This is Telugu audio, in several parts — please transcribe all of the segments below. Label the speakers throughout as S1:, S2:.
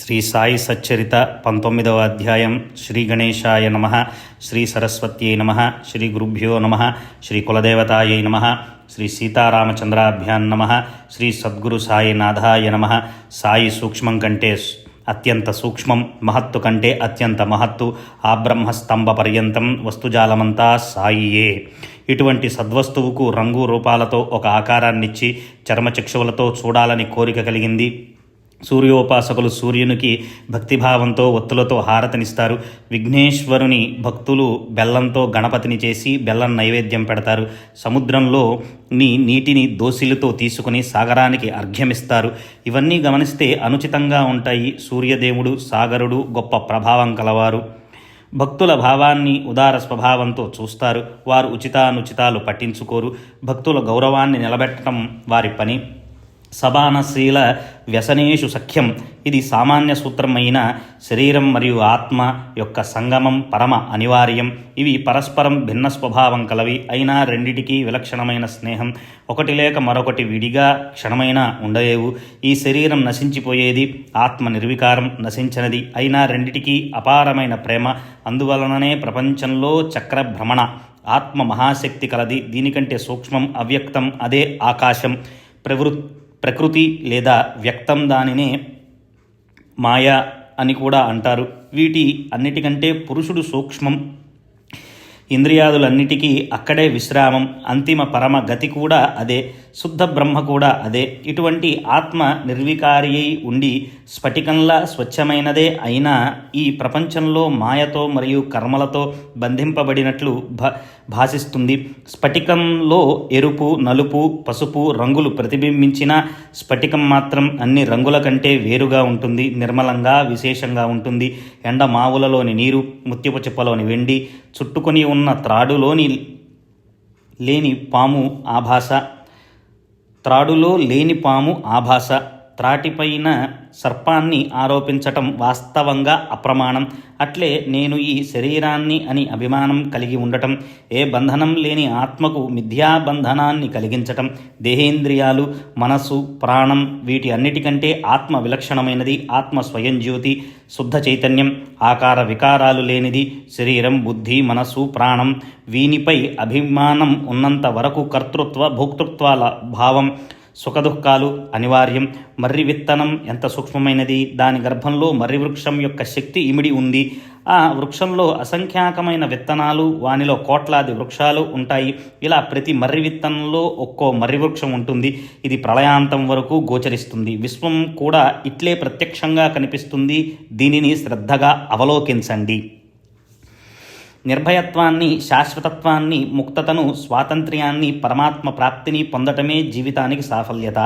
S1: శ్రీ సాయి సచ్చరిత 19వ అధ్యాయం. శ్రీ గణేశాయ నమ, శ్రీ సరస్వత్యై నమ, శ్రీ గురుభ్యో నమ, శ్రీ కులదేవతాయై నమ, శ్రీ సీతారామచంద్రాభ్యాం నమ, శ్రీ సద్గురు సాయినాథాయ నమ. సాయి సూక్ష్మం కంటే అత్యంత సూక్ష్మం, మహత్తు కంటే అత్యంత మహత్తు, ఆ బ్రహ్మస్తంభ పర్యంతం వస్తుజాలమంతా సాయియే. ఇటువంటి సద్వస్తువుకు రంగు రూపాలతో ఒక ఆకారాన్నిచ్చి చర్మచక్షువులతో చూడాలని కోరిక కలిగింది. సూర్యోపాసకులు సూర్యునికి భక్తిభావంతో ఒత్తులతో హారతనిస్తారు. విఘ్నేశ్వరుని భక్తులు బెల్లంతో గణపతిని చేసి బెల్లం నైవేద్యం పెడతారు. సముద్రంలో నీటిని దోసిలితో తీసుకుని సాగరానికి అర్ఘ్యమిస్తారు. ఇవన్నీ గమనిస్తే అనుచితంగా ఉంటాయి. సూర్యదేవుడు, సాగరుడు గొప్ప ప్రభావం కలవారు. భక్తుల భావాన్ని ఉదార స్వభావంతో చూస్తారు. వారు ఉచితానుచితాలు పట్టించుకోరు. భక్తుల గౌరవాన్ని నిలబెట్టడం వారి పని. సబానశీల వ్యసనేషు సఖ్యం. ఇది సామాన్య సూత్రమైన శరీరం మరియు ఆత్మ యొక్క సంగమం పరమ అనివార్యం. ఇవి పరస్పరం భిన్న స్వభావం కలవి, అయినా రెండిటికీ విలక్షణమైన స్నేహం. ఒకటి లేక మరొకటి విడిగా క్షణమైనా ఉండలేవు. ఈ శరీరం నశించిపోయేది, ఆత్మ నిర్వికారం, నశించనిది. అయినా రెండిటికీ అపారమైన ప్రేమ. అందువలననే ప్రపంచంలో చక్రభ్రమణ. ఆత్మ మహాశక్తి కలది. దీనికంటే సూక్ష్మం, అవ్యక్తం. అదే ఆకాశం. ప్రకృతి లేదా వ్యక్తం, దానినే మాయా అని కూడా అంటారు. వీటి అన్నిటికంటే పురుషుడు సూక్ష్మం. ఇంద్రియాదులన్నిటికీ అక్కడే విశ్రామం. అంతిమ పరమ గతి కూడా అదే. శుద్ధ బ్రహ్మ కూడా అదే. ఇటువంటి ఆత్మ నిర్వికారి అయి ఉండి స్ఫటికంలా స్వచ్ఛమైనదే అయినా ఈ ప్రపంచంలో మాయతో మరియు కర్మలతో బంధింపబడినట్లు భాసిస్తుంది. స్ఫటికంలో ఎరుపు, నలుపు, పసుపు రంగులు ప్రతిబింబించిన స్ఫటికం మాత్రం అన్ని రంగుల కంటే వేరుగా ఉంటుంది, నిర్మలంగా, విశేషంగా ఉంటుంది. ఎండ మావులలోని నీరు, ముత్యపు చిప్పలోని వెండి, చుట్టుకొని ఉన్న త్రాడులోని లేని పాము ఆభాస. త్రాడులో లేని పాము ఆభాస. త్రాటిపైన సర్పాన్ని ఆరోపించటం వాస్తవంగా అప్రమాణం. అట్లే నేను ఈ శరీరాన్ని అని అభిమానం కలిగి ఉండటం, ఏ బంధనం లేని ఆత్మకు మిథ్యాబంధనాన్ని కలిగించటం. దేహేంద్రియాలు, మనస్సు, ప్రాణం వీటి అన్నిటికంటే ఆత్మ విలక్షణమైనది. ఆత్మ స్వయం జ్యోతి, శుద్ధ చైతన్యం, ఆకార వికారాలు లేనిది. శరీరం, బుద్ధి, మనస్సు, ప్రాణం వీనిపై అభిమానం ఉన్నంత వరకు కర్తృత్వ భోక్తృత్వాల భావం, సుఖదుఖాలు అనివార్యం. మర్రి విత్తనం ఎంత సూక్ష్మమైనది. దాని గర్భంలో మర్రి వృక్షం యొక్క శక్తి ఇమిడి ఉంది. ఆ వృక్షంలో అసంఖ్యాకమైన విత్తనాలు, వానిలో కోట్లాది వృక్షాలు ఉంటాయి. ఇలా ప్రతి మర్రి విత్తనంలో ఒక్కో మర్రి వృక్షం ఉంటుంది. ఇది ప్రళయాంతం వరకు గోచరిస్తుంది. విశ్వం కూడా ఇట్లే ప్రత్యక్షంగా కనిపిస్తుంది. దీనిని శ్రద్ధగా అవలోకించండి. నిర్భయత్వాన్ని, శాశ్వతత్వాన్ని, ముక్తతను, స్వాతంత్ర్యాన్ని, పరమాత్మ ప్రాప్తిని పొందటమే జీవితానికి సాఫల్యత.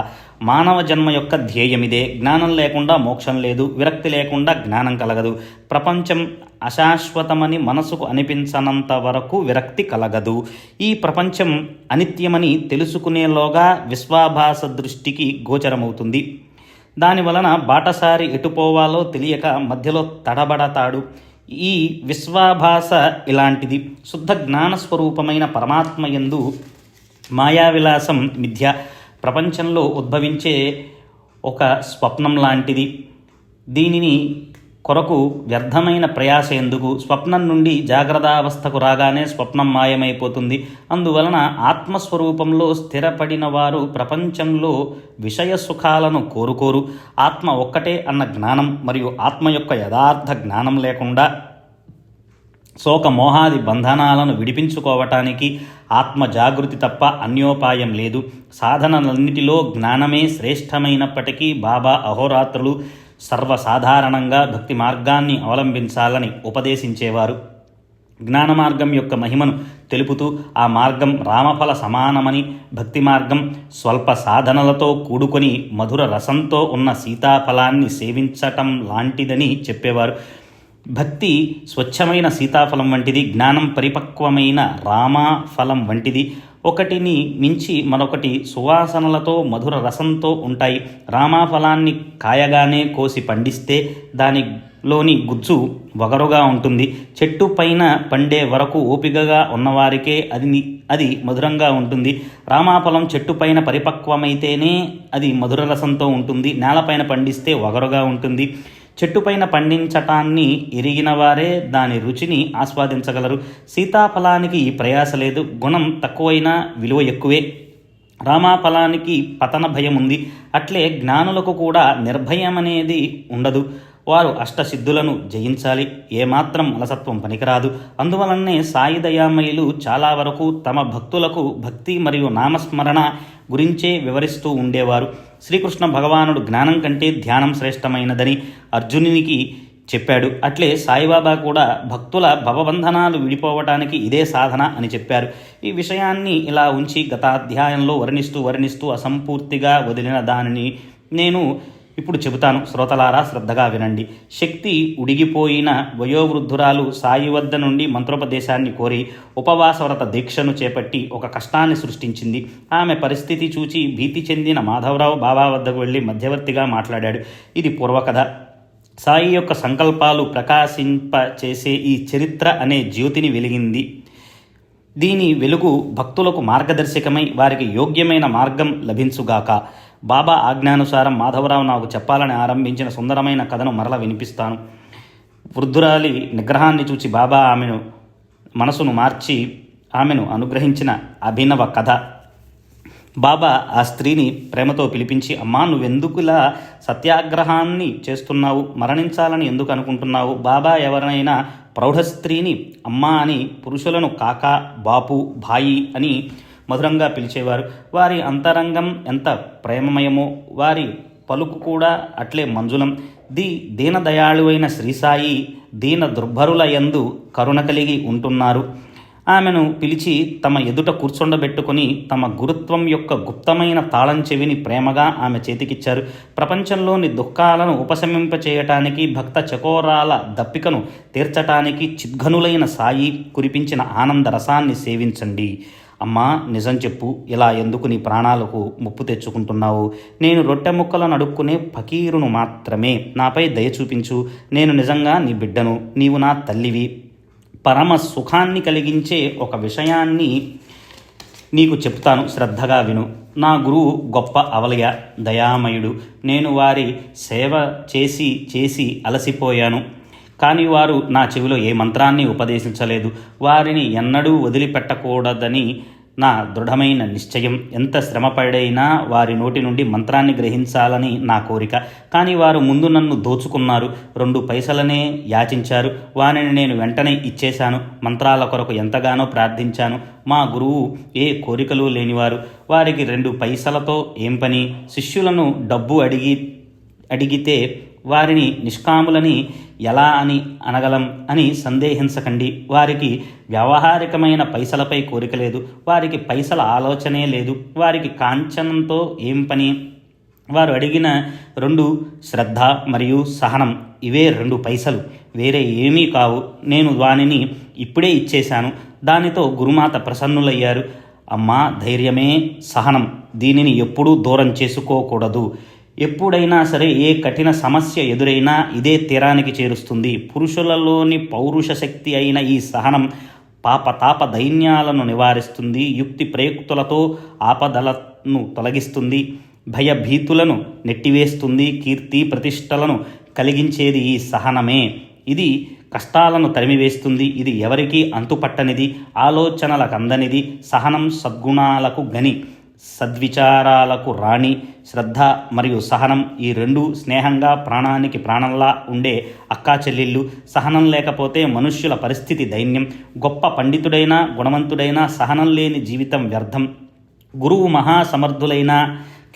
S1: మానవ జన్మ యొక్క ధ్యేయమిదే. జ్ఞానం లేకుండా మోక్షం లేదు. విరక్తి లేకుండా జ్ఞానం కలగదు. ప్రపంచం అశాశ్వతమని మనసుకు అనిపించనంత వరకు విరక్తి కలగదు. ఈ ప్రపంచం అనిత్యమని తెలుసుకునేలోగా విశ్వాభాస దృష్టికి గోచరమవుతుంది. దానివలన బాటసారి ఎటుపోవాలో తెలియక మధ్యలో తడబడతాడు. ఈ విశ్వాభాస ఇలాంటిది. శుద్ధ జ్ఞానస్వరూపమైన పరమాత్మ యందు మాయావిలాసం మిథ్య. ప్రపంచంలో ఉద్భవించే ఒక స్వప్నం లాంటిది. దీనిని కొరకు వ్యర్థమైన ప్రయాస ఎందుకు? స్వప్నం నుండి జాగ్రత్తావస్థకు రాగానే స్వప్నం మాయమైపోతుంది. అందువలన ఆత్మస్వరూపంలో స్థిరపడిన వారు ప్రపంచంలో విషయ సుఖాలను కోరుకోరు. ఆత్మ ఒక్కటే అన్న జ్ఞానం మరియు ఆత్మ యొక్క యథార్థ జ్ఞానం లేకుండా శోకమోహాది బంధనాలను విడిపించుకోవటానికి ఆత్మ జాగృతి తప్ప అన్యోపాయం లేదు. సాధనలన్నిటిలో జ్ఞానమే శ్రేష్టమైనప్పటికీ బాబా అహోరాత్రులు సర్వసాధారణంగా భక్తి మార్గాన్ని అవలంబించాలని ఉపదేశించేవారు. జ్ఞాన మార్గం యొక్క మహిమను తెలుపుతూ ఆ మార్గం రామఫల సమానమని, భక్తి మార్గం స్వల్ప సాధనలతో కూడుకొని మధుర రసంతో ఉన్న సీతాఫలాన్ని సేవించటం లాంటిదని చెప్పేవారు. భక్తి స్వచ్ఛమైన సీతాఫలం వంటిది. జ్ఞానం పరిపక్వమైన రామఫలం వంటిది. ఒకటిని మించి మరొకటి సువాసనలతో మధుర రసంతో ఉంటాయి. రామఫలాన్ని కాయగానే కోసి పండిస్తే దానిలోని గుజ్జు వగరుగా ఉంటుంది. చెట్టు పైన పండే వరకు ఓపికగా ఉన్నవారికే అది మధురంగా ఉంటుంది. రామఫలం చెట్టు పైన పరిపక్వమైతేనే అది మధుర రసంతో ఉంటుంది. నేలపైన పండిస్తే వగరుగా ఉంటుంది. చెట్టుపైన పండించటాన్ని ఎరిగిన వారే దాని రుచిని ఆస్వాదించగలరు. సీతాఫలానికి ఈ ప్రయాస లేదు, గుణం తక్కువైనా విలువ ఎక్కువే. రామాఫలానికి పతన భయం ఉంది. అట్లే జ్ఞానులకు కూడా నిర్భయం అనేది ఉండదు. వారు అష్టసిద్ధులను జయించాలి. ఏమాత్రం అలసత్వం పనికిరాదు. అందువలనే సాయి దయామయులు చాలా వరకు తమ భక్తులకు భక్తి మరియు నామస్మరణ గురించే వివరిస్తూ ఉండేవారు. శ్రీకృష్ణ భగవానుడు జ్ఞానం కంటే ధ్యానం శ్రేష్టమైనదని అర్జునునికి చెప్పాడు. అట్లే సాయిబాబా కూడా భక్తుల భవబంధనాలు విడిపోవటానికి ఇదే సాధన అని చెప్పారు. ఈ విషయాన్ని ఇలా ఉంచి గత అధ్యాయంలో వర్ణిస్తూ అసంపూర్తిగా వదిలిన దానిని నేను ఇప్పుడు చెబుతాను. శ్రోతలారా శ్రద్ధగా వినండి. శక్తి ఉడిగిపోయిన వయోవృద్ధురాలు సాయి వద్ద నుండి మంత్రోపదేశాన్ని కోరి ఉపవాసవ్రత దీక్షను చేపట్టి ఒక కష్టాన్ని సృష్టించింది. ఆమె పరిస్థితి చూచి భీతి చెందిన మాధవరావు బాబా వద్దకు వెళ్ళి మధ్యవర్తిగా మాట్లాడాడు. ఇది పూర్వకథ. సాయి యొక్క సంకల్పాలు ప్రకాశింపచేసే ఈ చరిత్ర అనే జ్యోతిని వెలిగింది. దీని వెలుగు భక్తులకు మార్గదర్శకమై వారికి యోగ్యమైన మార్గం లభించుగాక. బాబా ఆజ్ఞానుసారం మాధవరావు నాకు చెప్పాలని ఆరంభించిన సుందరమైన కథను మరల వినిపిస్తాను. వృద్ధురాలి నిగ్రహాన్ని చూచి బాబా ఆమెను మనసును మార్చి ఆమెను అనుగ్రహించిన అభినవ కథ. బాబా ఆ స్త్రీని ప్రేమతో పిలిపించి, అమ్మా, నువ్వెందుకులా సత్యాగ్రహాన్ని చేస్తున్నావు? మరణించాలని ఎందుకు అనుకుంటున్నావు? బాబా ఎవరినైనా ప్రౌఢ స్త్రీని అమ్మా అని, పురుషులను కాకా, బాపు, భాయి అని మధురంగా పిలిచేవారు. వారి అంతరంగం ఎంత ప్రేమమయమో వారి పలుకు కూడా అట్లే మంజులం. దీనదయాళువైన శ్రీసాయి దీన దుర్భరుల యందు కరుణ కలిగి ఉంటున్నారు. ఆమెను పిలిచి తమ ఎదుట కూర్చొండబెట్టుకుని తమ గురుత్వం యొక్క గుప్తమైన తాళం చెవిని ప్రేమగా ఆమె చేతికిచ్చారు. ప్రపంచంలోని దుఃఖాలను ఉపశమింపచేయటానికి, భక్త చకోరాల దప్పికను తీర్చటానికి చిద్ఘనులైన సాయి కురిపించిన ఆనంద రసాన్ని సేవించండి. అమ్మా, నిజం చెప్పు, ఇలా ఎందుకు నీ ప్రాణాలకు ముప్పు తెచ్చుకుంటున్నావు? నేను రొట్టె ముక్కలను అడుక్కునే ఫకీరును మాత్రమే. నాపై దయ చూపించు. నేను నిజంగా నీ బిడ్డను. నీవు నా తల్లివి. పరమ సుఖాన్ని కలిగించే ఒక విషయాన్ని నీకు చెప్తాను, శ్రద్ధగా విను. నా గురువు గొప్ప అవలయ, దయామయుడు. నేను వారి సేవ చేసి చేసి అలసిపోయాను. కానీ వారు నా చెవిలో ఏ మంత్రాన్ని ఉపదేశించలేదు. వారిని ఎన్నడూ వదిలిపెట్టకూడదని నా దృఢమైన నిశ్చయం. ఎంత శ్రమపడైనా వారి నోటి నుండి మంత్రాన్ని గ్రహించాలని నా కోరిక. కానీ వారు ముందు నన్ను దోచుకున్నారు. 2 పైసలనే యాచించారు. వారిని నేను వెంటనే ఇచ్చేశాను. మంత్రాల కొరకు ఎంతగానో ప్రార్థించాను. మా గురువు ఏ కోరికలు లేనివారు. వారికి 2 పైసలతో ఏం పని? శిష్యులను డబ్బు అడిగితే వారిని నిష్కాములని ఎలా అని అనగలం అని సందేహించకండి. వారికి వ్యావహారికమైన పైసలపై కోరిక లేదు. వారికి పైసల ఆలోచనే లేదు. వారికి కాంచనంతో ఏం పని? వారు అడిగిన 2 శ్రద్ధ మరియు సహనం. ఇవే 2 పైసలు, వేరే ఏమీ కావు. నేను వానిని ఇప్పుడే ఇచ్చేశాను. దానితో గురుమాత ప్రసన్నులయ్యారు. అమ్మా, ధైర్యమే సహనం. దీనిని ఎప్పుడూ దూరం చేసుకోకూడదు. ఎప్పుడైనా సరే ఏ కఠిన సమస్య ఎదురైనా ఇదే తీరానికి చేరుస్తుంది. పురుషులలోని పౌరుష శక్తి అయిన ఈ సహనం పాపతాప దైన్యాలను నివారిస్తుంది. యుక్తి ప్రయుక్తులతో ఆపదలను తొలగిస్తుంది. భయభీతులను నెట్టివేస్తుంది. కీర్తి ప్రతిష్టలను కలిగించేది ఈ సహనమే. ఇది కష్టాలను తరిమివేస్తుంది. ఇది ఎవరికీ అంతుపట్టనిది, ఆలోచనలకు అందనిది. సహనం సద్గుణాలకు గని, సద్విచారాలకు రాణి. శ్రద్ధ మరియు సహనం ఈ 2 స్నేహంగా ప్రాణానికి ప్రాణంలా ఉండే అక్కా చెల్లెళ్ళు. సహనం లేకపోతే మనుష్యుల పరిస్థితి దైన్యం. గొప్ప పండితుడైనా గుణవంతుడైనా సహనం లేని జీవితం వ్యర్థం. గురువు మహాసమర్థులైన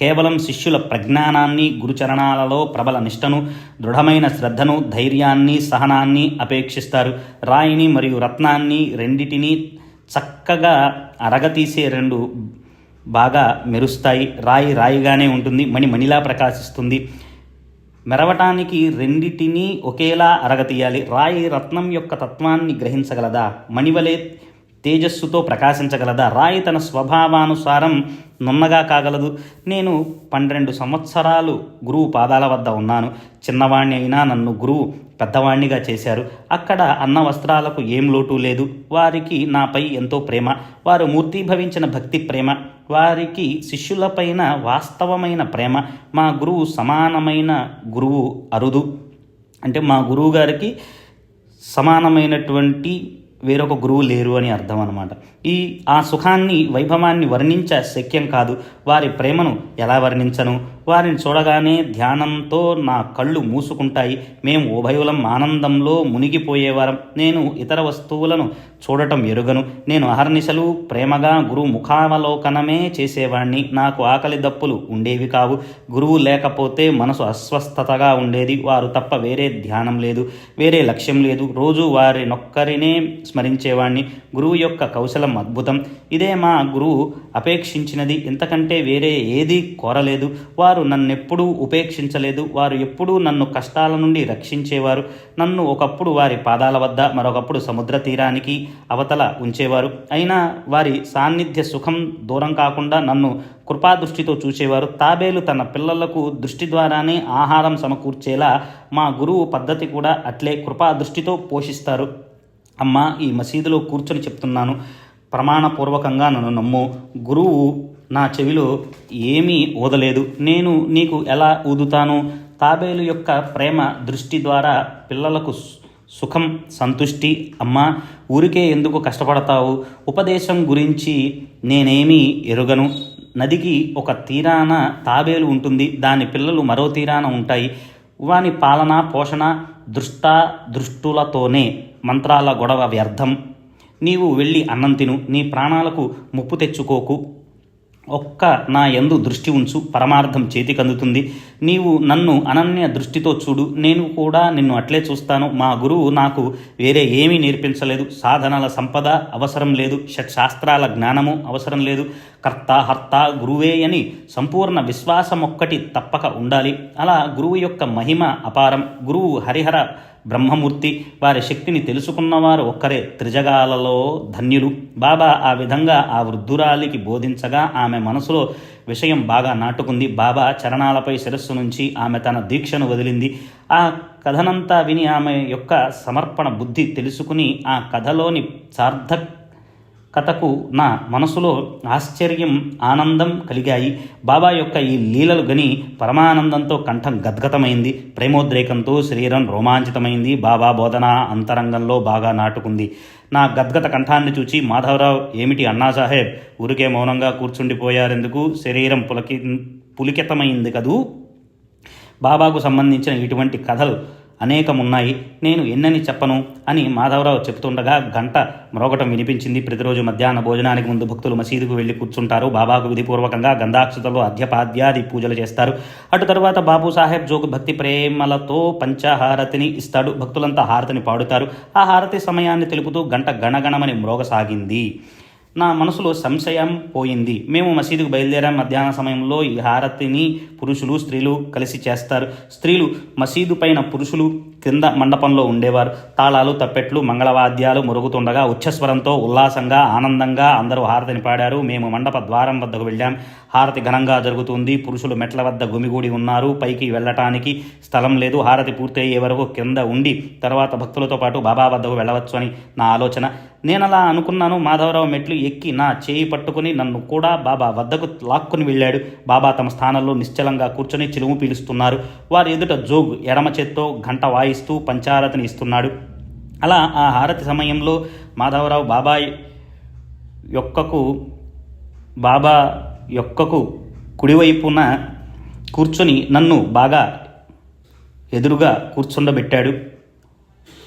S1: కేవలం శిష్యుల ప్రజ్ఞానాన్ని, గురుచరణాలలో ప్రబల నిష్టను, దృఢమైన శ్రద్ధను, ధైర్యాన్ని, సహనాన్ని అపేక్షిస్తారు. రాయిని మరియు రత్నాన్ని రెండిటినీ చక్కగా అరగతీసే 2 బాగా మెరుస్తాయి. రాయి రాయిగానే ఉంటుంది, మణి మణిలా ప్రకాశిస్తుంది. మెరవటానికి రెండిటినీ ఒకేలా అరగతీయాలి. రాయి రత్నం యొక్క తత్వాన్ని గ్రహించగలదా? మణివలే తేజస్సుతో ప్రకాశించగలదా? రాయి తన స్వభావానుసారం నున్నగా కాగలదు. నేను 12 సంవత్సరాలు గురువు పాదాల వద్ద ఉన్నాను. చిన్నవాణ్ణి అయినా నన్ను గురువు పెద్దవాణ్ణిగా చేశారు. అక్కడ అన్న వస్త్రాలకు ఏం లోటు లేదు. వారికి నాపై ఎంతో ప్రేమ. వారు మూర్తీభవించిన భక్తి ప్రేమ. వారికి శిష్యులపైన వాస్తవమైన ప్రేమ. మా గురువు సమానమైన గురువు అరుదు. అంటే మా గురువు గారికి సమానమైనటువంటి వేరొక గురువు లేరు అని అర్థం అన్నమాట. ఆ సుఖాన్ని, వైభవాన్ని వర్ణించ శక్యం కాదు. వారి ప్రేమను ఎలా వర్ణించను? వారిని చూడగానే ధ్యానంతో నా కళ్ళు మూసుకుంటాయి. మేము ఉభయులం ఆనందంలో మునిగిపోయేవారం. నేను ఇతర వస్తువులను చూడటం ఎరుగను. నేను అహర్నిశలు ప్రేమగా గురువు ముఖావలోకనమే చేసేవాణ్ణి. నాకు ఆకలి దప్పులు ఉండేవి కావు. గురువు లేకపోతే మనసు అస్వస్థతగా ఉండేది. వారు తప్ప వేరే ధ్యానం లేదు, వేరే లక్ష్యం లేదు. రోజు వారినొక్కరినే స్మరించేవాణ్ణి. గురువు యొక్క కౌశలం అద్భుతం. ఇదే మా గురువు అపేక్షించినది. ఇంతకంటే వేరే ఏదీ కోరలేదు. వారు నన్నెప్పుడూ ఉపేక్షించలేదు. వారు ఎప్పుడూ నన్ను కష్టాల నుండి రక్షించేవారు. నన్ను ఒకప్పుడు వారి పాదాల వద్ద, మరొకప్పుడు సముద్ర తీరానికి అవతల ఉంచేవారు. అయినా వారి సాన్నిధ్య సుఖం దూరం కాకుండా నన్ను కృపాదృష్టితో చూసేవారు. తాబేలు తన పిల్లలకు దృష్టి ద్వారానే ఆహారం సమకూర్చేలా మా గురువు పద్ధతి కూడా అట్లే కృపాదృష్టితో పోషిస్తారు. అమ్మా, ఈ మసీదులో కూర్చొని చెప్తున్నాను, ప్రమాణపూర్వకంగా నన్ను నమ్ము. గురువు నా చెవిలో ఏమీ ఊదలేదు. నేను నీకు ఎలా ఊదుతాను? తాబేలు యొక్క ప్రేమ దృష్టి ద్వారా పిల్లలకు సుఖం, సంతుష్టి. అమ్మా, ఊరికే ఎందుకు కష్టపడతావు? ఉపదేశం గురించి నేనేమీ ఎరుగను. నదికి ఒక తీరాన తాబేలు ఉంటుంది, దాని పిల్లలు మరో తీరాన ఉంటాయి. వాని పాలన, పోషణ దృష్టులతోనే మంత్రాల గొడవ వ్యర్థం. నీవు వెళ్ళి అన్నం తిను. నీ ప్రాణాలకు ముప్పు తెచ్చుకోకు. ఒక్క నా యందు దృష్టి ఉంచు, పరమార్థం చేతికందుతుంది. నీవు నన్ను అనన్య దృష్టితో చూడు, నేను కూడా నిన్ను అట్లే చూస్తాను. మా గురువు నాకు వేరే ఏమీ నేర్పించలేదు. సాధనల సంపద అవసరం లేదు, షట్శాస్త్రాల జ్ఞానము అవసరం లేదు. కర్త హర్త గురువే అని సంపూర్ణ విశ్వాసం ఒక్కటి తప్పక ఉండాలి. అలా గురువు యొక్క మహిమ అపారం. గురువు హరిహర బ్రహ్మమూర్తి. వారి శక్తిని తెలుసుకున్నవారు ఒక్కరే త్రిజగాలలో ధన్యులు. బాబా ఆ విధంగా ఆ వృద్ధురాలికి బోధించగా ఆమె మనసులో విషయం బాగా నాటుకుంది. బాబా చరణాలపై శిరస్సు నుంచి ఆమె తన దీక్షను వదిలింది. ఆ కథనంతా విని ఆమె యొక్క సమర్పణ బుద్ధి తెలుసుకుని ఆ కథలోని సార్థకతకు నా మనసులో ఆశ్చర్యం, ఆనందం కలిగాయి. బాబా యొక్క ఈ లీలలు గని పరమానందంతో కంఠం గద్గతమైంది. ప్రేమోద్రేకంతో శరీరం రోమాంచితమైంది. బాబా బోధన అంతరంగంలో బాగా నాటుకుంది. నా గద్గత కంఠాన్ని చూచి మాధవరావు, ఏమిటి అన్నాసాహెబ్, ఊరికే మౌనంగా కూర్చుండిపోయారెందుకు? శరీరం పులికితమైంది కదూ. బాబాకు సంబంధించిన ఇటువంటి కథలు అనేకమున్నాయి, నేను ఎన్నని చెప్పను అని మాధవరావు చెప్తుండగా గంట మ్రోగటం వినిపించింది. ప్రతిరోజు మధ్యాహ్న భోజనానికి ముందు భక్తులు మసీదుకు వెళ్ళి కూర్చుంటారు. బాబాకు విధిపూర్వకంగా గంధాక్షతలు, అర్ఘ్యపాద్యాది పూజలు చేస్తారు. అటు తరువాత బాబు సాహెబ్ జోగు భక్తి ప్రేమలతో పంచహారతిని ఇస్తాడు. భక్తులంతా హారతిని పాడుతారు. ఆ హారతి సమయాన్ని తెలుపుతూ గంట గణగణమని మ్రోగసాగింది. నా మనసులో సంశయం పోయింది. మేము మసీదుకు బయలుదేరాం. మధ్యాహ్న సమయంలో ఈ హారతిని పురుషులు, స్త్రీలు కలిసి చేస్తారు. స్త్రీలు మసీదు పైన, పురుషులు క్రింద మండపంలో ఉండేవారు. తాళాలు, తప్పెట్లు, మంగళవాద్యాలు మురుగుతుండగా ఉచ్చస్వరంతో ఉల్లాసంగా, ఆనందంగా అందరూ హారతిని పాడారు. మేము మండప ద్వారం వద్దకు వెళ్ళాం. హారతి ఘనంగా జరుగుతుంది. పురుషులు మెట్ల వద్ద గుమిగూడి ఉన్నారు. పైకి వెళ్ళటానికి స్థలం లేదు. హారతి పూర్తయ్యే వరకు కింద ఉండి తర్వాత భక్తులతో పాటు బాబా వద్దకు వెళ్ళవచ్చు అని నా ఆలోచన. నేనలా అనుకున్నాను. మాధవరావు మెట్లు ఎక్కి నా చేయి పట్టుకుని నన్ను కూడా బాబా వద్దకు లాక్కుని వెళ్ళాడు. బాబా తమ స్థానంలో నిశ్చలంగా కూర్చొని చిలుము పీలుస్తున్నారు. వారి ఎదుట జోగు ఎడమ చేత్తో గంట వాయిస్తూ పంచారతిని ఇస్తున్నాడు. అలా ఆ హారతి సమయంలో మాధవరావు బాబా యొక్కకు కుడివైపున కూర్చొని నన్ను బాగా ఎదురుగా కూర్చుండబెట్టాడు.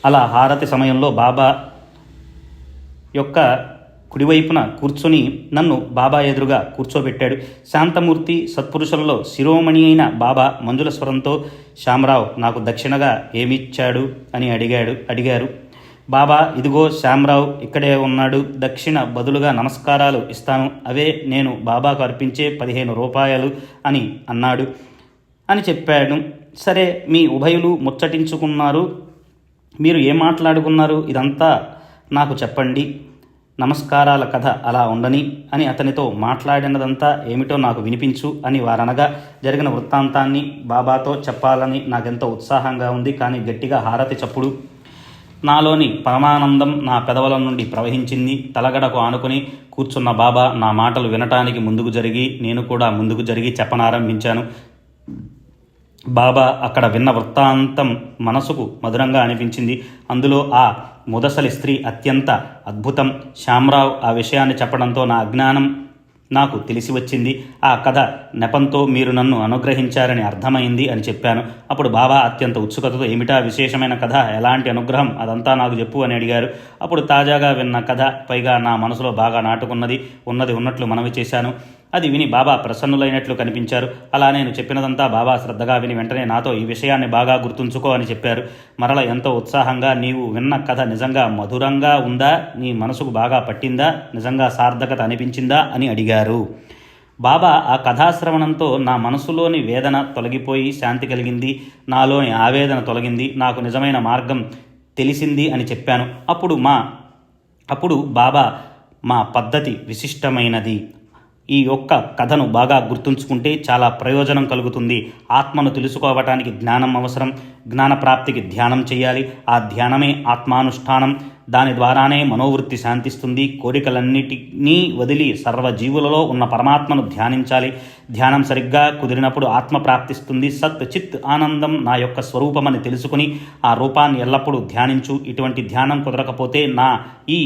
S1: అలా హారతి సమయంలో బాబా యొక్క కుడివైపున కూర్చొని నన్ను బాబా ఎదురుగా కూర్చోబెట్టాడు. శాంతమూర్తి, సత్పురుషులలో శిరోమణి అయిన బాబా మంజుల స్వరంతో, శ్యామరావు నాకు దక్షిణగా ఏమిచ్చాడు అని అడిగారు. బాబా, ఇదిగో శ్యామరావు ఇక్కడే ఉన్నాడు. దక్షిణ బదులుగా నమస్కారాలు ఇస్తాను. అవే నేను బాబాకు అర్పించే 15 రూపాయలు అని అన్నాడు అని చెప్పాడు. సరే, మీ ఉభయులు ముచ్చటించుకున్నారు, మీరు ఏం మాట్లాడుకున్నారు, ఇదంతా నాకు చెప్పండి. నమస్కారాల కథ అలా ఉండని అని అతనితో మాట్లాడినదంతా ఏమిటో నాకు వినిపించు అని వారనగా జరిగిన వృత్తాంతాన్ని బాబాతో చెప్పాలని నాకెంతో ఉత్సాహంగా ఉంది. కానీ గట్టిగా హారతి చప్పుడు నాలోని పరమానందం నా పెదవుల నుండి ప్రవహించింది. తలగడకు ఆనుకుని కూర్చున్న బాబా నా మాటలు వినటానికి ముందుకు జరిగి నేను కూడా ముందుకు జరిగి చెప్పనారంభించాను. బాబా అక్కడ విన్న వృత్తాంతం మనసుకు మధురంగా అనిపించింది. అందులో ఆ ముదసలి స్త్రీ అత్యంత అద్భుతం. శ్యామరావు ఆ విషయాన్ని చెప్పడంతో నా అజ్ఞానం నాకు తెలిసి వచ్చింది. ఆ కథ నెపంతో మీరు నన్ను అనుగ్రహించారని అర్థమైంది అని చెప్పాను. అప్పుడు బాబా అత్యంత ఉత్సుకతతో ఏమిటా విశేషమైన కథ, ఎలాంటి అనుగ్రహం, అదంతా నాకు చెప్పు అని అడిగారు. అప్పుడు తాజాగా విన్న కథ, పైగా నా మనసులో బాగా నాటుకున్నది, ఉన్నది ఉన్నట్లు మనవి చేశాను. అది విని బాబా ప్రసన్నులైనట్లు కనిపించారు. అలా నేను చెప్పినదంతా బాబా శ్రద్ధగా విని వెంటనే నాతో ఈ విషయాన్ని బాగా గుర్తుంచుకో అని చెప్పారు. మరల ఎంతో ఉత్సాహంగా, నీవు విన్న కథ నిజంగా మధురంగా ఉందా, నీ మనసుకు బాగా పట్టిందా, నిజంగా సార్థకత అనిపించిందా అని అడిగారు. బాబా ఆ కథాశ్రవణంతో నా మనసులోని వేదన తొలగిపోయి శాంతి కలిగింది, నాలోని ఆవేదన తొలగింది, నాకు నిజమైన మార్గం తెలిసింది అని చెప్పాను. అప్పుడు బాబా మా పద్ధతి విశిష్టమైనది, ఈ యొక్క కథను బాగా గుర్తుంచుకుంటే చాలా ప్రయోజనం కలుగుతుంది. ఆత్మను తెలుసుకోవటానికి జ్ఞానం అవసరం, జ్ఞానప్రాప్తికి ధ్యానం చేయాలి, ఆ ధ్యానమే ఆత్మానుష్ఠానం, దాని ద్వారానే మనోవృత్తి శాంతిస్తుంది. కోరికలన్నిటినీ వదిలి సర్వజీవులలో ఉన్న పరమాత్మను ధ్యానించాలి. ధ్యానం సరిగ్గా కుదిరినప్పుడు ఆత్మ ప్రాప్తిస్తుంది. సత్ చిత్ ఆనందం నా యొక్క స్వరూపమని తెలుసుకుని ఆ రూపాన్ని ఎల్లప్పుడూ ధ్యానించు. ఇటువంటి ధ్యానం కుదరకపోతే నా ఈ